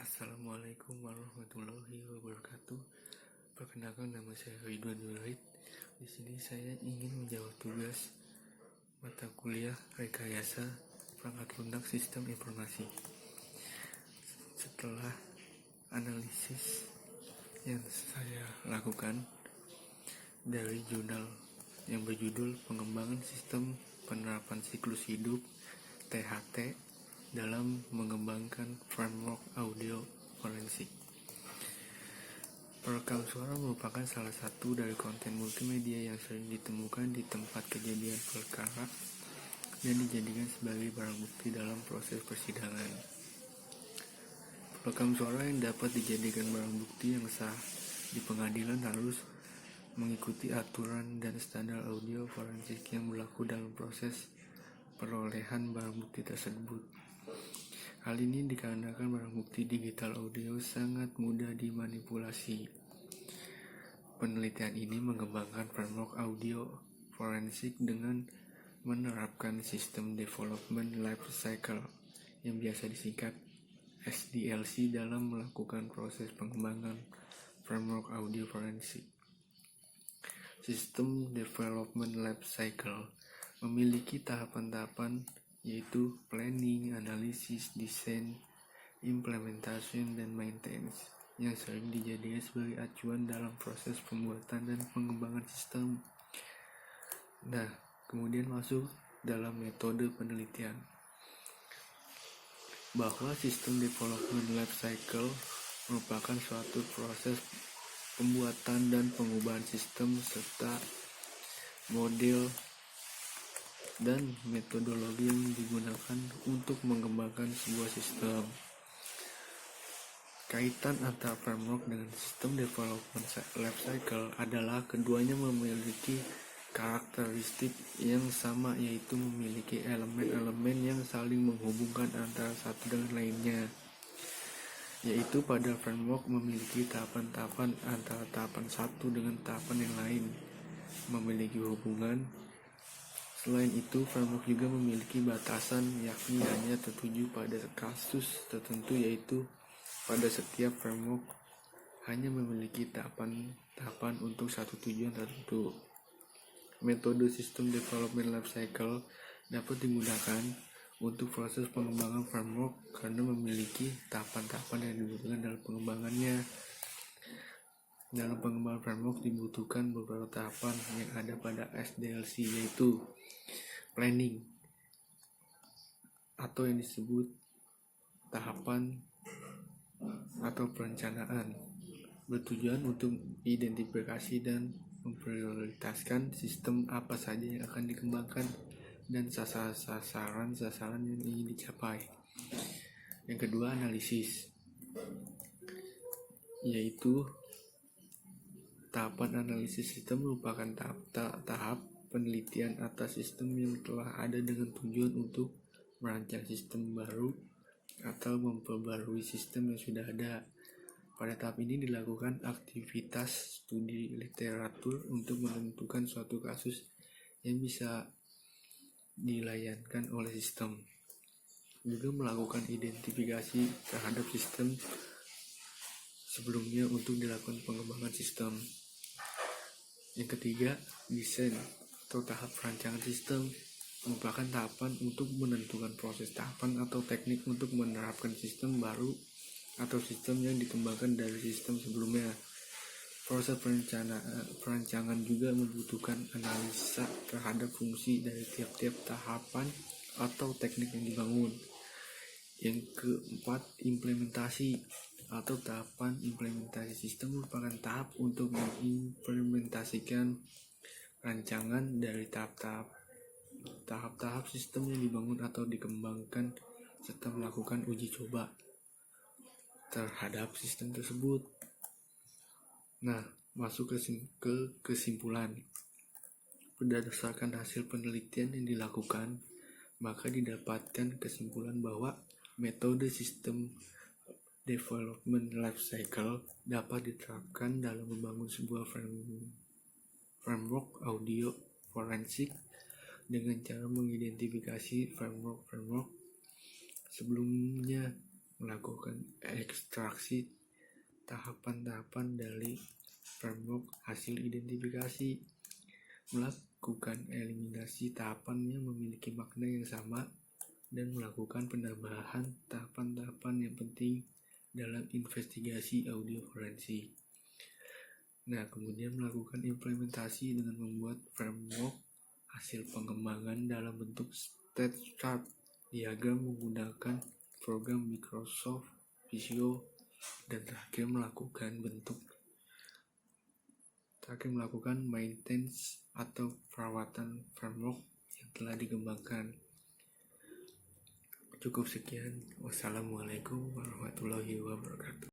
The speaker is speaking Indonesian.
Assalamualaikum warahmatullahi wabarakatuh. Perkenalkan, nama saya Ridwan Nurhid. Di sini saya ingin menjawab tugas mata kuliah rekayasa perangkat lunak sistem informasi. Setelah analisis yang saya lakukan dari jurnal yang berjudul Pengembangan Sistem Penerapan Siklus Hidup (THT) dalam mengembangkan framework audio forensik. Perekam suara merupakan salah satu dari konten multimedia yang sering ditemukan di tempat kejadian perkara dan dijadikan sebagai barang bukti dalam proses persidangan. Perekam suara yang dapat dijadikan barang bukti yang sah di pengadilan harus mengikuti aturan dan standar audio forensik yang berlaku dalam proses perolehan barang bukti tersebut. Hal ini dikarenakan barang bukti digital audio sangat mudah dimanipulasi. Penelitian ini mengembangkan framework audio forensik dengan menerapkan sistem Development Life Cycle yang biasa disingkat SDLC dalam melakukan proses pengembangan framework audio forensik. Sistem Development Life Cycle memiliki tahapan-tahapan yaitu planning, analisis, desain, implementation, dan maintenance yang sering dijadikan sebagai acuan dalam proses pembuatan dan pengembangan sistem. Nah, kemudian masuk dalam metode penelitian. Bahwa sistem development life cycle merupakan suatu proses pembuatan dan pengubahan sistem serta model dan metodologi yang digunakan untuk mengembangkan sebuah sistem. Kaitan antara framework dengan sistem development life cycle adalah keduanya memiliki karakteristik yang sama, yaitu memiliki elemen-elemen yang saling menghubungkan antara satu dengan lainnya, yaitu pada framework memiliki tahapan-tahapan antara tahapan satu dengan tahapan yang lain memiliki hubungan. Selain itu, framework juga memiliki batasan, yakni hanya tertuju pada kasus tertentu, yaitu pada setiap framework hanya memiliki tahapan-tahapan untuk satu tujuan tertentu. Metode sistem development life cycle dapat digunakan untuk proses pengembangan framework karena memiliki tahapan-tahapan yang dibutuhkan dalam pengembangannya. Dalam pengembangan framework dibutuhkan beberapa tahapan yang ada pada SDLC, yaitu planning atau yang disebut tahapan atau perencanaan, bertujuan untuk identifikasi dan memprioritaskan sistem apa saja yang akan dikembangkan dan sasaran yang ingin dicapai. Yang kedua, analisis, yaitu tahapan analisis sistem merupakan tahap penelitian atas sistem yang telah ada dengan tujuan untuk merancang sistem baru atau memperbarui sistem yang sudah ada. Pada tahap ini dilakukan aktivitas studi literatur untuk menentukan suatu kasus yang bisa dilayankan oleh sistem. Juga melakukan identifikasi terhadap sistem sebelumnya untuk dilakukan pengembangan sistem. Yang ketiga, desain atau tahap perancangan sistem merupakan tahapan untuk menentukan proses tahapan atau teknik untuk menerapkan sistem baru atau sistem yang dikembangkan dari sistem sebelumnya. Proses perancangan juga membutuhkan analisa terhadap fungsi dari tiap-tiap tahapan atau teknik yang dibangun. Yang keempat, implementasi atau tahapan implementasi sistem merupakan tahap untuk mengimplementasikan rancangan dari tahap-tahap sistem yang dibangun atau dikembangkan serta melakukan uji coba terhadap sistem tersebut. Nah, masuk ke kesimpulan. Berdasarkan hasil penelitian yang dilakukan, maka didapatkan kesimpulan bahwa metode sistem development life cycle dapat diterapkan dalam membangun sebuah framework audio forensik dengan cara mengidentifikasi framework sebelumnya melakukan ekstraksi tahapan-tahapan dari framework hasil identifikasi, melakukan eliminasi tahapan yang memiliki makna yang sama, dan melakukan penambahan tahapan-tahapan yang penting dalam investigasi audio forensik. Nah, kemudian melakukan implementasi dengan membuat framework hasil pengembangan dalam bentuk state chart diagram menggunakan program Microsoft Visio, dan terakhir melakukan maintenance atau perawatan framework yang telah dikembangkan. Cukup sekian. Wassalamualaikum warahmatullahi wabarakatuh.